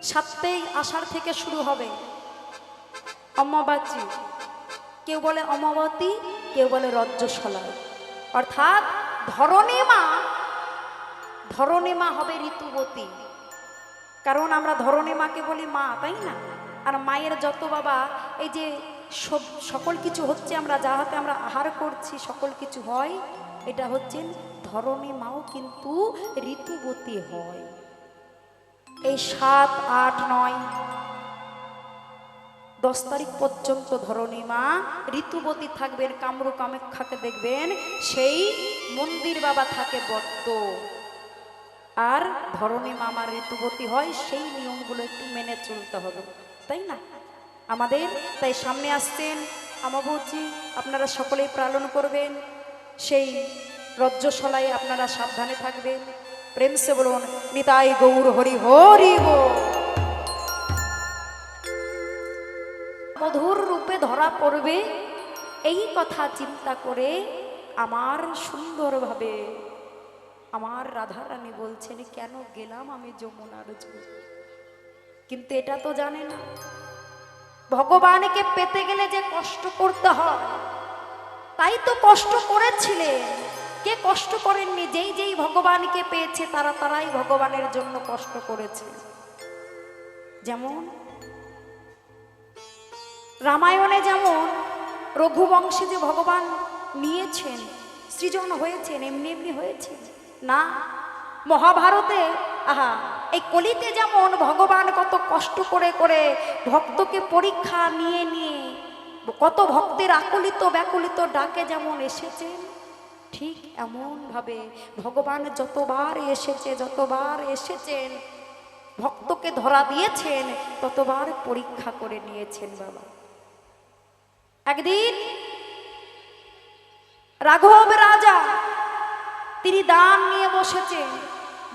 সাতই আষাঢ় থেকে শুরু হবে অমাবাচী, কেউ বলে অমাবতী, কেউ বলে রজ্জশলা, অর্থাৎ ধরণী মা হবে ঋতুবতী। কারণ আমরা ধরণী মাকে বলি মা, তাই না? আর মায়ের যত বাবা এই যে সকল কিছু হচ্ছে, আমরা যা হাতে আমরা আহার করছি সকল কিছু হয়, এটা হচ্ছেন ধরণী মাও কিন্তু ঋতুবতী হয়। এই 7, 8, 9, 10 তারিখ পর্যন্ত ধরণী মা ঋতুবতী থাকবেন। কামরূপ কামাখ্যাকে দেখবেন সেই মন্দির বাবা থাকে বদ্ধ, আর ধরণী মা আমার ঋতুবতী হয়। সেই নিয়মগুলো একটু মেনে চলতে হবে, তাই না আমাদের? তাই সামনে আসছেন অমাবস্যা, আপনারা সকলেই পালন করবেন। সেই রজ্জশলায় আপনারা সাবধানে থাকবেন। প্রেম সে বলুন নিতাই গৌর হরি হরি বল। মধুর রূপে ধরা পড়বে এই কথা চিন্তা করে আমার সুন্দরভাবে আমার রাধারানী বলছেন, কেন গেলাম আমি যমুনার জল। কিন্তু এটা তো জানে না ভগবানকে পেতে গেলে যে কষ্ট করতে হয়, তাই তো কষ্ট করেছিলেন। কে কষ্ট করেননি? যেই যেই ভগবানকে পেয়েছে তারাই ভগবানের জন্য কষ্ট করেছে। যেমন রামায়ণে যেমন রঘুবংশে যে ভগবান নিয়েছেন, সৃজন হয়েছেন, এমনি এমনি হয়েছে না। মহাভারতে এই কলিতে যেমন ভগবান কত কষ্ট করে করে ভক্তকে পরীক্ষা নিয়ে নিয়ে কত ভক্তের আকুলিত ব্যাকুলিত ডাকে যেমন এসেছেন, ঠিক এমন ভাবে ভগবান যতবার এসেছেন ভক্তকে ধরা দিয়েছেন, ততবার পরীক্ষা করে নিয়েছেন বাবা। একদিন রাঘব রাজা তিনি দান নিয়ে বসেছেন,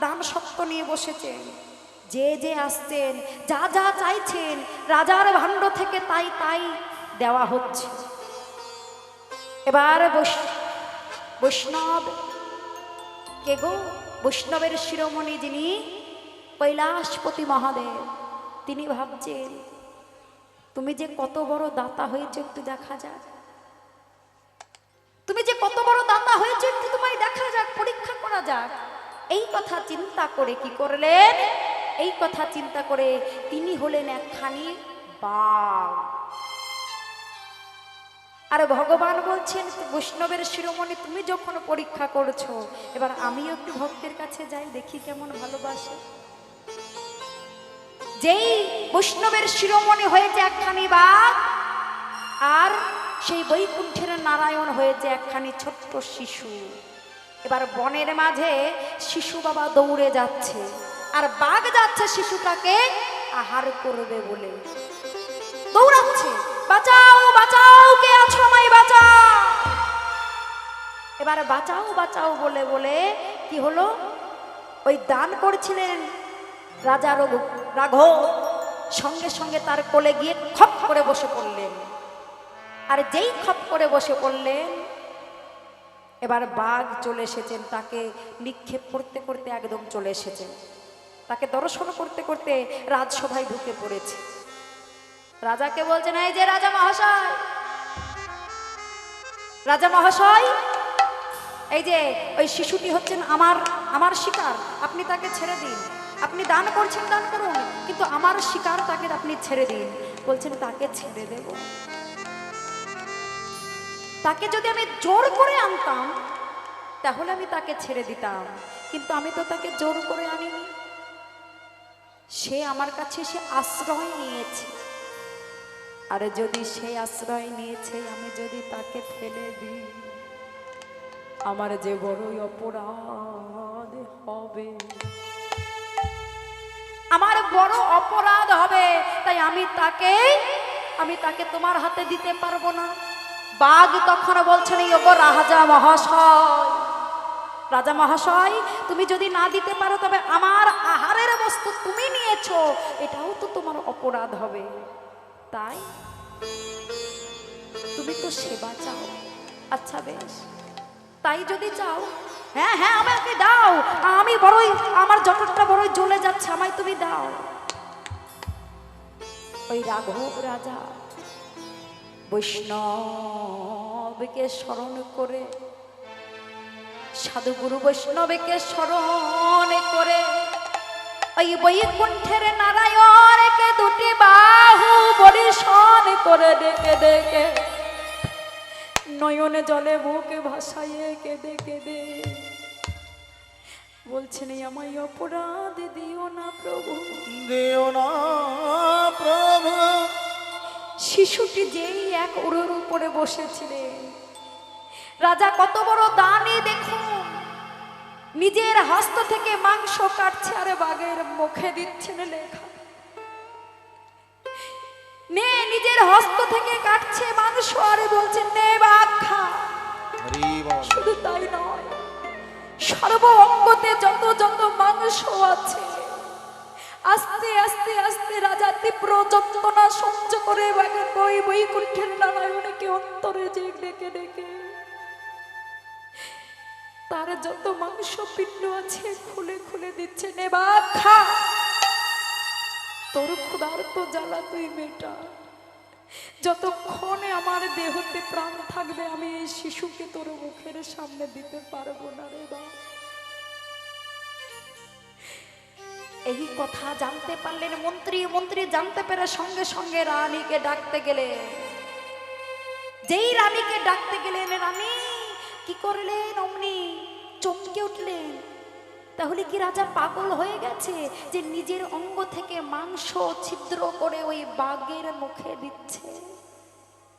দান সত্য নিয়ে বসেছেন। যে যে আসছেন, যা যা চাইছেন, রাজার ভাণ্ড থেকে তাই তাই দেওয়া হচ্ছে। এবার বৈষ্ণব কে গো? বৈষ্ণবের শিরোমণি যিনি কৈলাসপতি মহাদেব, তিনি ভাবছেন তুমি যে কত বড় দাতা হয়েছে একটু দেখা যাক, তুমি যে কত বড় দাতা হয়েছে একটু তোমায় দেখা যাক, পরীক্ষা করা যাক। এই কথা চিন্তা করে কি করলেন? এই কথা চিন্তা করে তিনি হলেন একখানি বাঘ। আর ভগবান বলছেন বৈষ্ণবের শিরোমণি তুমি যখন পরীক্ষা করছো, এবার আমিও একটু ভক্তের কাছে যাই, দেখি কেমন ভালোবাসে। যেই বৈষ্ণবের শিরোমণি হয়েছে একখানি বাঘ, আর সেই বৈকুণ্ঠের নারায়ণ হয়েছে একখানি ছোট্ট শিশু। এবার বনের মাঝে শিশু বাবা দৌড়ে যাচ্ছে, আর বাঘ যাচ্ছে শিশুটাকে আহার করবে বলে, দৌড়াচ্ছে, বাঁচাও বাঁচাও, কে আছো আমায় বাঁচাও। এবার বাঁচাও বাঁচাও বলে বলে কি হলো, ওই দান করছিলেন রাজা রাঘব, সঙ্গে সঙ্গে তার কোলে গিয়ে খপ করে বসে পড়লেন। আর যেই খপ করে বসে পড়লেন, এবার বাঘ চলে এসেছেন, তাকে নিক্ষেপ করতে করতে একদম চলে এসেছেন, তাকে দর্শন করতে করতে রাজসভায় ঢুকে পড়েছে। রাজাকে বলছেন, এই যে রাজা মহাশয়, রাজা মহাশয়, এই যে ওই শিশুটি হচ্ছেন আমার শিকার, আপনি তাকে ছেড়ে দিন। আপনি দান করছেন, দান করুন, কিন্তু আমার শিকার, তাকে আপনি ছেড়ে দিন। বলছেন তাকে ছেড়ে দেব? তাকে যদি আমি জোর করে আনতাম তাহলে আমি তাকে ছেড়ে দিতাম, কিন্তু আমি তো তাকে জোর করে আনিনি। সে আমার কাছে সে আশ্রয় নিয়েছে, আর যদি সে আশ্রয় নিয়েছে আমি যদি তাকে ফেলে দিই, আমার যে বড়ই অপরাধ হবে, আমার বড় অপরাধ হবে। তাই আমি তাকে তোমার হাতে দিতে পারবো না। বাঘ তখন বলছেন, ওগো রাজা মহাশয়, রাজা মহাশয়, তুমি যদি না দিতে পারো তবে আমার আহারের বস্তু তুমি নিয়েছো, এটাও তো তোমার অপরাধ হবে। তাই তুমি তো সেবা চাও, আচ্ছা বেশ, তাই যদি চাও, হ্যাঁ হ্যাঁ আমাকে দাও, আমি বড়ই, আমার জটরটা বড়ই জ্বলে যাচ্ছে, আমায় তুমি দাও। ওই রাঘব রাজা বৈষ্ণবকে স্মরণ করে, সাধুগুরু বৈষ্ণবকে স্মরণ করে ওই বৈকুণ্ঠের নারায়ণকে দুটি বাহু পরিশন করে ডেকে ডেকে নয়নে জলে বুকে ভাসাইয়ে কেঁদে কেঁদে বলছেন, আমায় অপরাধ দিও না প্রভু, দিও না প্রভু। শিশুটি যেই এক উড়োর উপরে বসেছিলেন, রাজা কত বড় দানি দেখুন, নিজের হস্ত থেকে মাংস কাটছে আর বাঘের মুখে দিচ্ছেন লেখা। নে নিজের হস্ত থেকে কাটছে মাংস আর বলছেন, নে বাঘ খা। শুধু তাই নয়, সর্ব অঙ্গতে যত যত মাংস আছে আস্তে আস্তে আস্তে রাজা তীব্র যন্ত্রণা সহ্য করে বাঘের বৈকুণ্ঠের নারায়ণকে অন্তরে যে ডেকে ডেকে তার যত মাংস পিণ্ড আছে খুলে খুলে দিচ্ছে, নে বাঘ খা, তোর ক্ষুধার্ত জ্বালা তুই মেটা। যতক্ষণে আমার দেহতে প্রাণ থাকবে আমি এই শিশুকে তোর মুখের সামনে দিতে পারবো না রে বাবা। এই কথা জানতে পারলেন মন্ত্রী। মন্ত্রী জানতে পেরে সঙ্গে সঙ্গে রানীকে ডাকতে গেলেন। যেই রানীকে ডাকতে গেলেন, রানী কি করলেন? অমনি চমকে উঠলেন। তাহলে কি রাজা পাগল হয়ে গেছে যে নিজের অঙ্গ থেকে মাংস ছিদ্র করে ওই বাঘের মুখে দিচ্ছে?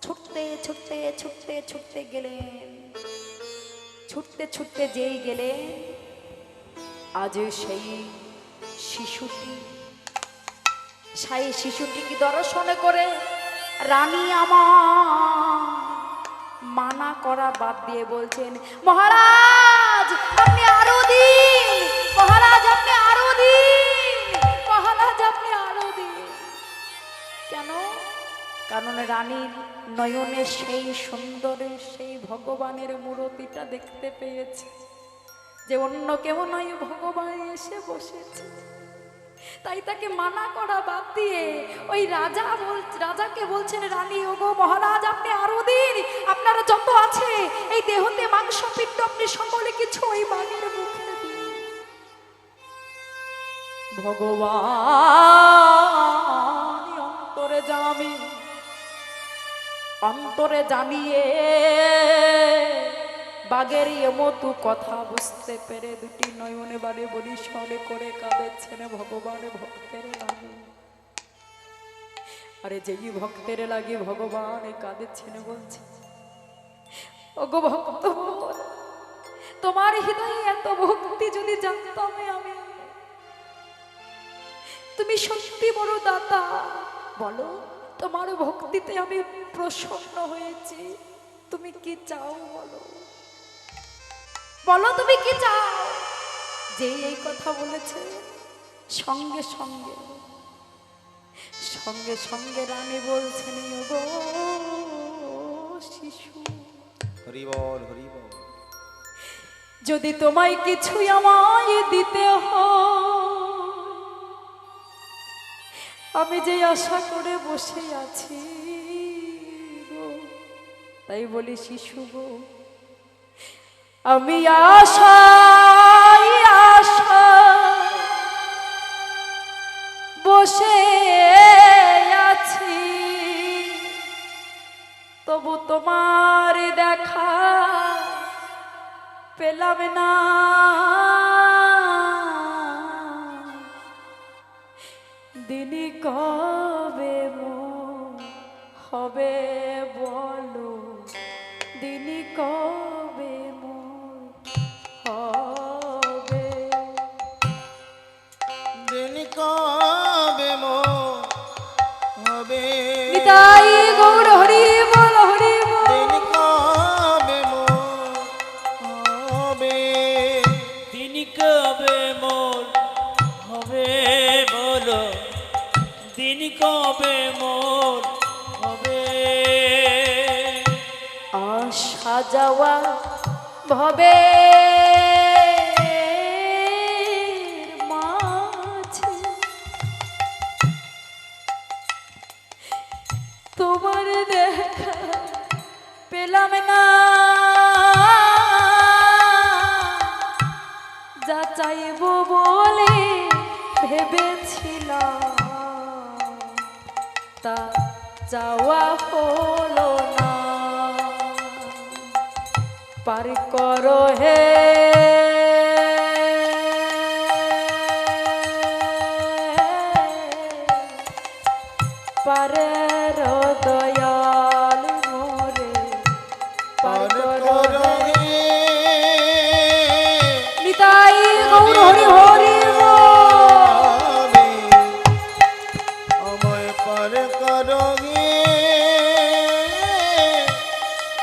ছুটতে ছুটতে ছুটতে ছুটতে গেলেন। ছুটতে ছুটতে যেই গেলেন, আজ সেই শিশুটি কি দর্শন করে রানী আমার মানা করা বাদ দিয়ে বলছেন, মহারাজ আপনি আরো দিন, মহারাজ আপনি আরো দিন, মহারাজ আপনি আরো দিন। কেন? কারণ রানীর নয়নে সেই সুন্দরের সেই ভগবানের মূর্তিটা দেখতে পেয়েছে, যে অন্য কেউ নয়, ভগবান এসে বসেছে। তাই তাকে মানা করা বাদ দিয়ে ওই রাজাকে বলছেন, রানী ওগো মহারাজ আপনি আরো দিন, আপনারা যত আছে এই দেহতে মাংস পিণ্ড আপনি সকলে কিছু ওই বাঘের মুখে দিন। ভগবান অন্তরে জানিয়ে বাঘের এমতো কথা বুঝতে পেরে দুটি নয়নে বাড়ি বলি স্মরণে করে কাঁদেছেন ভগবান ভক্তের লাগে। আরে যেই ভক্তের লাগে ভগবান কাঁদেছেন, বলছে, ওগো ভক্ত, তোমার হৃদয়ে এত ভক্তি যদি জানতাম আমি, তুমি সত্যি বড় দাতা। বলো, তোমার ভক্তিতে আমি প্রসন্ন হয়েছি, তুমি কি চাও বলো, বলো তুমি কি চাও? যে এই কথা বলেছে সঙ্গে সঙ্গে সঙ্গে সঙ্গে রানী বলছেন, ওগো শিশু, হরি বল হরি বল, যদি তোমায় কিছুই আমায় দিতে হয়, আমি যে আশা করে বসে আছি গো, তাই বলি শিশু গো, আমি আশায় বসে আছি, তবু তোমার দেখা পেলাম না। দিনই কবে হবে বলো, দিনই কবে হবে, দিন কবে হবে, নিতাই গৌর হরি বল হরি বল, দিন কবে হবে, দিন কবে মোর হবে বলো, দিন কবে মোর হবে। আশা যাওয়া ভবে মাঝে ছিলাম না, যা চাইব বলে ভেবেছিলাম তা চাওয়া হলো না। পার করো হে পারের দয়াল মোরে, পার করো হে নিতাই গৌর হরি হরি বল। আমায় পার করো গে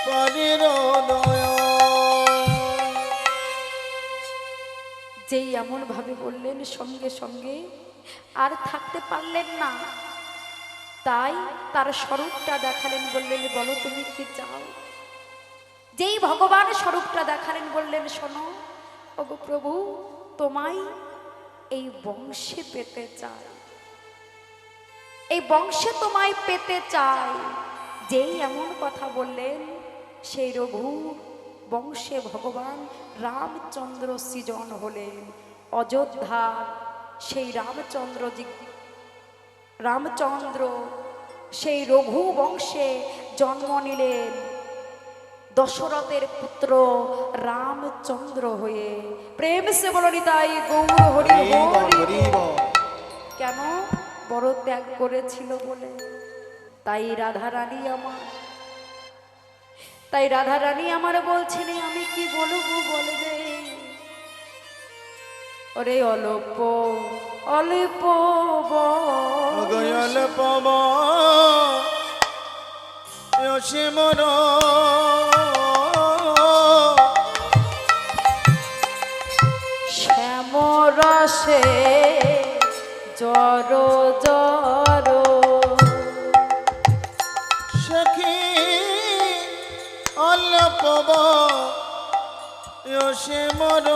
পারের দয়া। যেই এমন ভাবে বললেন সঙ্গে সঙ্গে আর থাকতে পারলেন না, তাই তার স্বরূপটা দেখালেন, বললেন বলো তুমি কি চাও। যেই ভগবান স্বরূপটা দেখালেন বললেন শোনো ওগো প্রভু, তোমায় এই বংশে পেতে চাই, এই বংশে তোমায় পেতে চাই। যেই এমন কথা বললেন সেই রঘু বংশে ভগবান রামচন্দ্র সৃজন হলেন। অযোধ্যা সেই রামচন্দ্র সেই রঘু বংশে জন্ম নিলেন দশরথের পুত্র রামচন্দ্র হয়ে। প্রেম সে বলো নিতাই গৌর হরি হরি। কেন? বড় ত্যাগ করেছিল বলে। তাই রাধারানী আমার বলছেন আমি কি বলবো বলবে। ওরে অল্প অল্প গয়াল পাবা সে মর শ্যামরসে জর জর সখী অল্প সে মর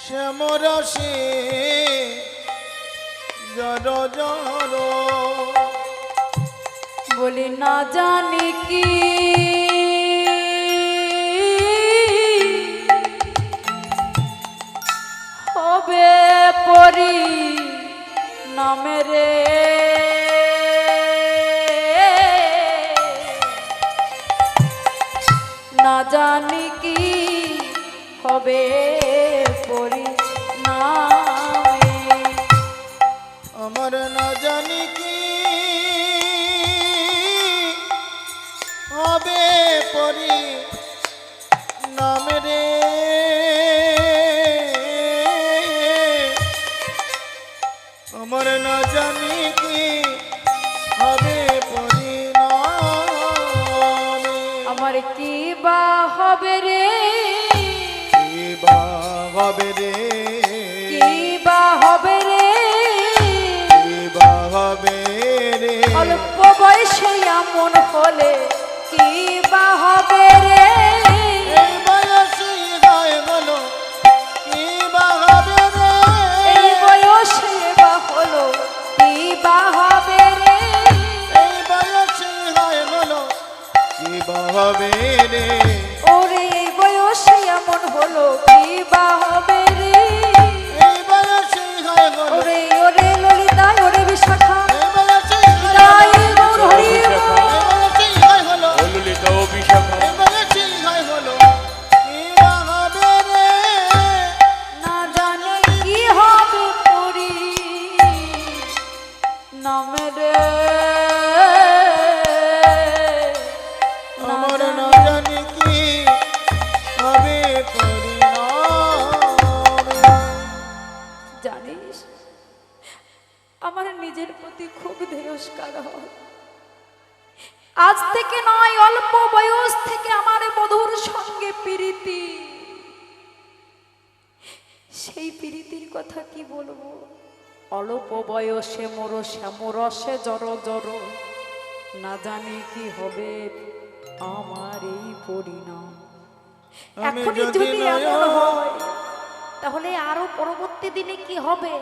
শ্যামরসে জর জর। বলি না জানি কি হবে পরি নামেরে, না জানি কি হবে পরি নামে। আমার না জানি কি হবে পরি নামে রে। আমার না জানি কি হবে পরি নামে। আমার কি বা হবে রে, কি বা হবে রে, কি বা হবে রে। কি বা হবে রে। অল্প বয়সে এমন হলে কি বা হবে রে। এই বয়সে গায়ে হলো কি বা হবে রে। এই বয়সে বা হলো কি বা হবে রে। এই বয়সে গায়ে হলো কি বা হবে রে। ওরে এই বয়সে এমন হলো কি বা হবে রে। এই বয়সে গায়ে হলো ওরে ওরে ললিতা ওরে বিশাখা এই বয়সে তাই গৌর হরি এই বল। বয়সে গায়ে হলো ও ললিতা ও বিশাখা, এই বয়সে গায়ে হলো কি বা হবে রে। না জানে কি হবে পরি নামে রে। আমার না জানি কি হবে পরিণামে। জানিস আমার নিজের প্রতি খুব তিরস্কার হয়। আজ থেকে নয়, অল্প বয়স থেকে আমার মধুর সঙ্গে প্রীতি, সেই প্রীতির কথা কি বলবো। অল্প বয়সে মোর শ্যামরসে জর জর, না জানি কি হবে আমার এই পরিণাম। আমি এখনই যদি যদি এমন নয়ন হয় তাহলে আরো পরবর্তী দিনে কি হবে?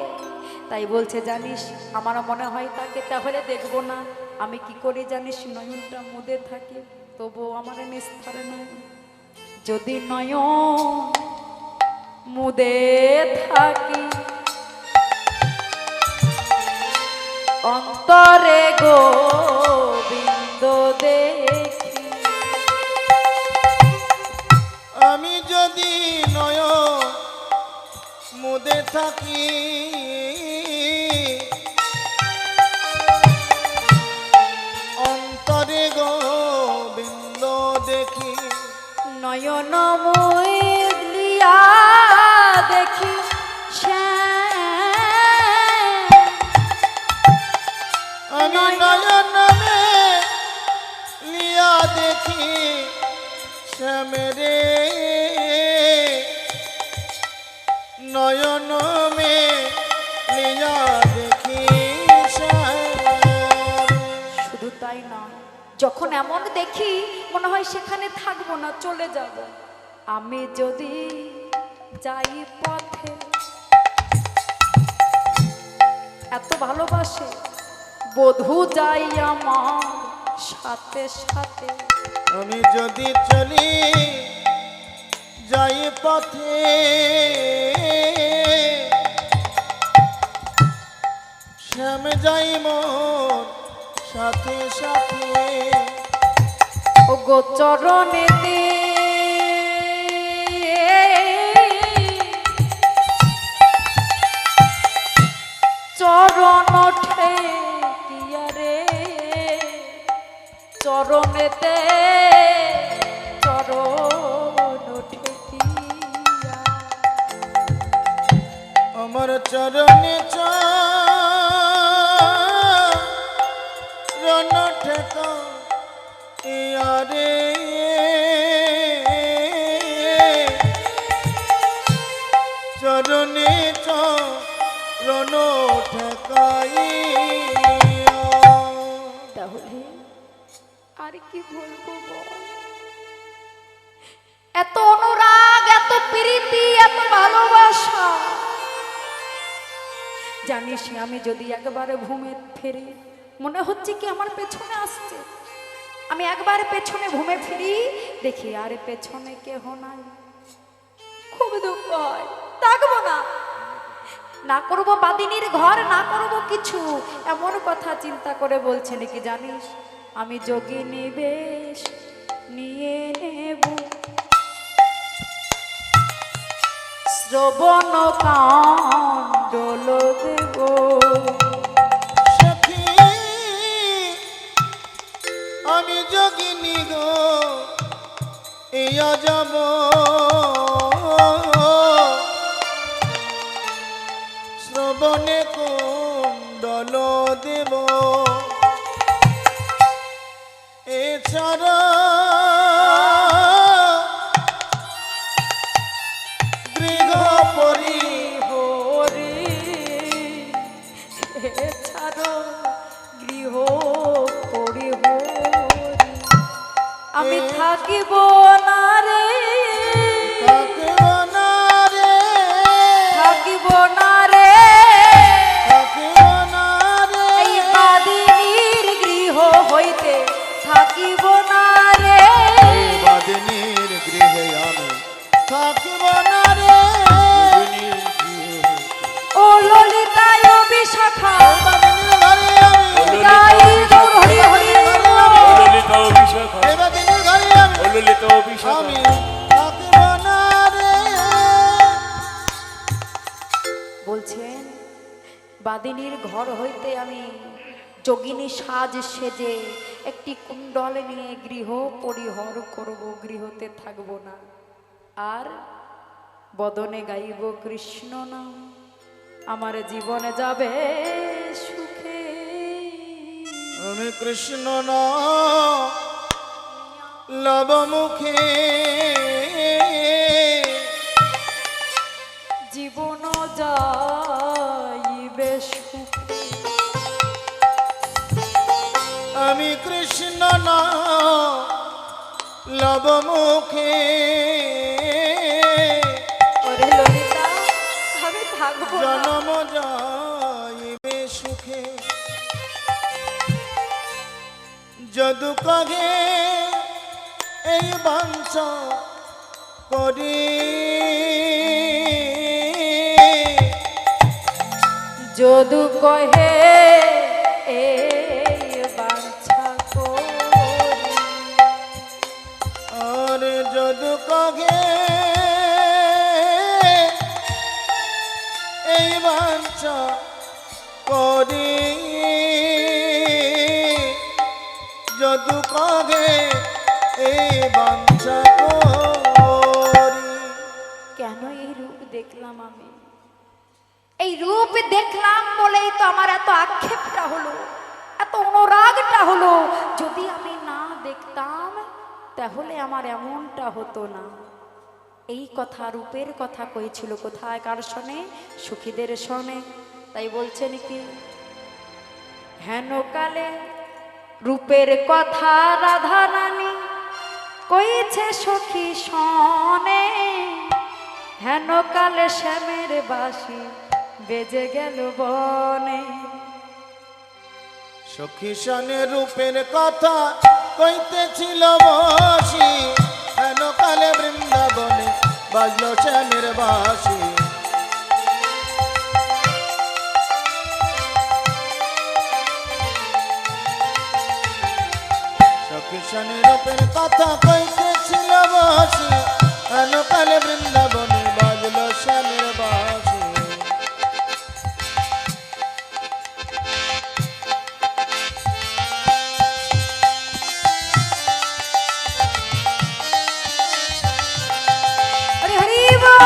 তাই বলছে জানিস, আমার মনে হয় তাকে তাহলে দেখবো না। আমি কি করে জানিস নয়নটা মুদে থাকে, তবু আমার নিস্তার নাই। যদি নয়ন মুদে থাকি অন্তরে গোবিন্দ দেখি, আমি যদি নয়ন মুদে থাকি অন্তরে গোবিন্দ দেখি, নয়ন মুদলিয়া দেখি শ্যাম। আমি নয়ন লিয়া দেখি শ্যামরে, নয়ন মে লিয়া দেখি শ্যাম। শুধু তাই নয়, যখন এমন দেখি মনে হয় সেখানে থাকবো না, চলে যাব। আমি যদি যাই পথে, এত ভালোবাসে বধূ যাই আমার সাথে সাথে। আমি যদি চলি যাই পথে, শ্যাম যাই মোর সাথে সাথে, ও গো চরণেতে চরণ ঠেকিয়া রে, চরণেতে চরণ ঠেকিয়া। আমার চরণে চরণ ঠেকা ইয়ারে, চরণে চরণ ঠেকাইয়া। তাহলে আর কি বলবো বল? এত অনুরাগ, এত প্রীতি, এত ভালোবাসা। জানিস আমি যদি একবারে ঘুমে ফিরি, মনে হচ্ছে কি আমার পেছনে আসছে। আমি একবার পেছনে ঘুমে ফিরি, দেখি আরে পেছনে কেহ নাই, খুব দুঃখ হয়। থাকবো না, না করবো বাদিনীর ঘর, না করবো কিছু। এমন কথা চিন্তা করে বলছে নাকি জানিস, আমি যোগিনী বেশ নিয়ে নেব, শ্রবণ কাণ্ডল দেব। সখী আমি যোগিনী গো ইয়া যাব, শ্রবণে কুণ্ডল দেব, এছাড়া গৃহ পরি হরি এছাড়া গৃহ করি হরি, আমি থাকিব না রে, থাকিব না রে, থাকিব না রে, থাকিব না রে, এই বাদিনীর গৃহ হইতে থাকিব না রে, বাদিনীর গৃহে আমি থাকিব না রে, ও ললিতায় বিশাখা বাদিনীর ঘরে আমি গাই গৌর হরি হরি ললিতা অভিষেক, এই বাদিনীর ঘরে আমি ললিতা অভিষেক। আমি থাকিব না রে। বলছেন বাদিনীর ঘর হইতে আমি যোগিনী সাজ সেজে একটি কুণ্ডল নিয়ে গৃহ পরিহর করব, গৃহতে থাকব না। আর বদনে গাইব কৃষ্ণ নাম, আমার জীবনে যাবে সুখে। আমি কৃষ্ণ না লব মুখে, জীবন যাইবে সুখে। আমি কৃষ্ণ না লব মুখে, ওরে ললিতা থাকবো না। জনম যাইবে সুখে যদু কাগে এই বাঞ্ছা করি যদু কহে এই বাঞ্ছা করি, আর যদু কাগে এই বাঞ্ছা করি যদু কাগে এই বাঞ্ছা করি। কেন এই রূপ দেখলাম আমি? এই রূপ দেখলাম বলেই তো আমার এত আক্ষেপটা হলো, এত অনুরাগটা হলো। যদি আমি না দেখতাম তাহলে আমার এমনটা হতো না। এই কথা, রূপের কথা কইছিল কোথায়, কার শোনে? সুখীদের শোনে। তাই বলছেন কি, হেন কালে রূপের কথা রাধা রানী কইছে সখী শোনে, হেন কালে শ্যামের বাঁশি বেজে গেল বনে। সখী সনে রূপের কথা কইতেছিল বসি, হেন কালে বৃন্দাবনে বাজলো শ্যামের বাঁশি। সখী সনে রূপের কথা কইতেছিল বসি, হেন কালে বৃন্দাবনে বাজলো শ্যামের বাঁশি। হরি হরি বল।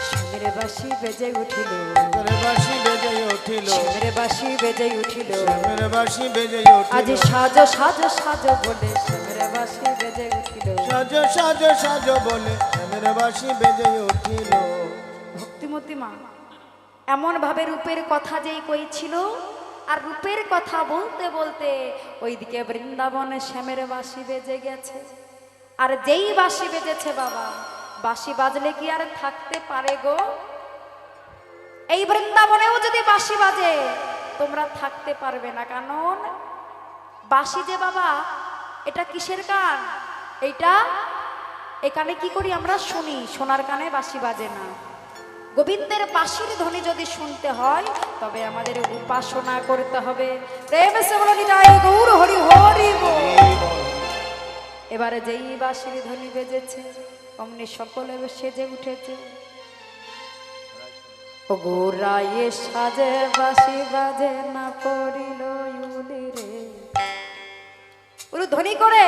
শ্যামের বাঁশি বেজে উঠিল, শ্যামের বাঁশি বেজে উঠিল, শ্যামের বাঁশি বেজে উঠিল, শ্যামের বাঁশি বেজে আজ উঠিল। সাজো সাজো সাজো বলে শ্যামের বাঁশি বেজে উঠিল। সাজো সাজো সাজো বলে শ্যামের বাঁশি বেজে উঠিল। ভক্তিমতী মা এমন ভাবে রূপের কথা যেই কইছিল, আর রূপের কথা বলতে বলতে ওইদিকে বৃন্দাবনে শ্যামের বাঁশি বেজে গেছে। আর যেই বাঁশি বেজেছে বাবা, বাঁশি বাজলে কি আর থাকতে পারে গো? এই বৃন্দাবনেও যদি বাঁশি বাজে তোমরা থাকতে পারবে না। কারণ বাঁশি যে বাবা, এটা কিসের গান? এইটা এখানে কি করি আমরা? শুনি, সোনার কানে বাঁশি বাজে না। গোবিন্দের বাঁশির ধ্বনি যদি শুনতে হয় তবে আমাদের উপাসনা করতে হবে। প্রেম সে বলো নিতাই গৌর হরি হরি বল। এবারে যেই বাঁশির ধ্বনি বেজেছে অমনি সকলে সেজে উঠেছে। ও গোরায়ে সাজে বাঁশি বাজে না পড়িল ইউলি রে, পুরো ধ্বনি করে।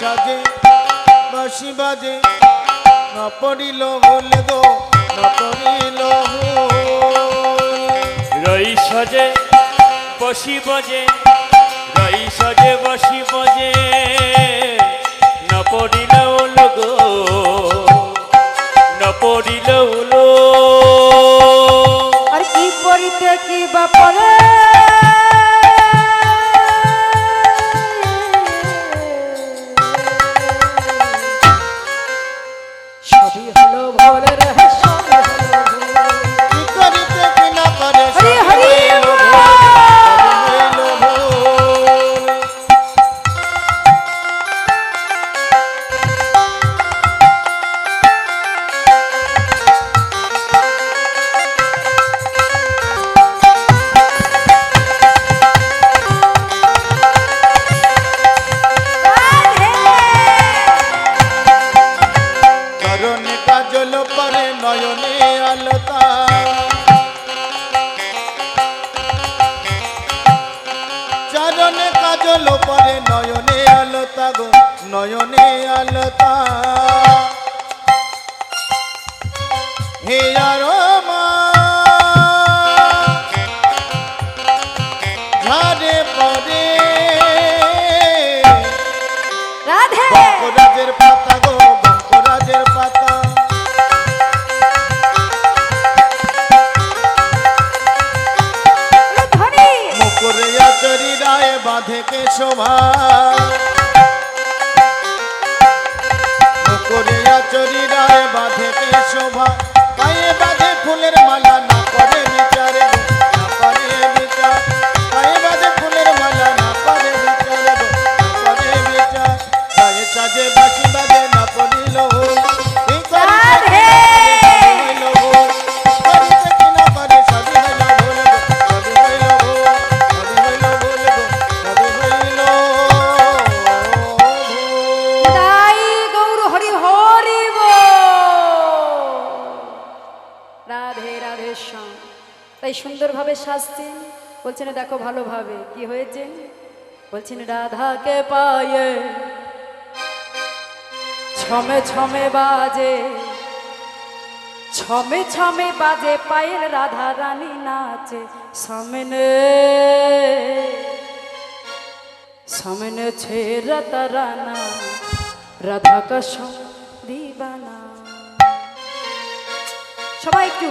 সাজে বাঁশি বাজে না পড়িল হুল গো, না পড়িল হুল। রই সাজে বসি বাজে, রই সাজে বসি বাজে, না পড়িল উলো গো, না পড়িল উলো। আর কি পড়িতে কি বাপরে, পরনে কাজল পরে নয়নে আলতা গো নয়নে আলতা হে আরমা ঝাড়ে পরে রাধে বঙ্করাজের পাতা গো বঙ্করাজের পাতা ধনী মুকুরে আচরি রায় বাঁধে কে শোভা মুকুরে আচরি রায় বাঁধে কে শোভা গায়ে বাঁধে ফুলের মালা না করে বিচার গো, না করে বিচার গায়ে বাঁধে ফুলের মালা না করে বিচার গো, না করে বিচার গায়ে সাজে বাঁশি বাজে না পড়িল ভুল। এই করি রাধে। সবই হইল ভুল। করিতে কি না করে সবই হইল ভুল গো, সবই হইল ভুল, সবই হইল ভুল গো, সবই হইল ভুল। তাই গৌর হরি হরি বল। রাধে রাধে শ্যাম। তাই সুন্দরভাবে সাজছেন বলছেন দেখো ভালোভাবে কি হয়েছে বলছেন রাধাকে পায়ে ছমে ছমে বাজে ছমে ছমে বাজে পায়ের রাধা রানী নাচে সামনে সামনে ছেড়া তারানা রাধা কসম দিবানা সবাই একটু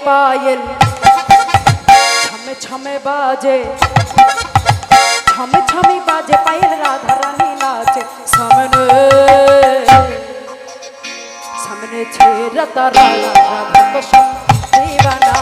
पायल छमे छमे बाजे छमे छमे बाजे पायल राधा रानी नाचे सामने सामने छेरा तारा राधा को दीवाना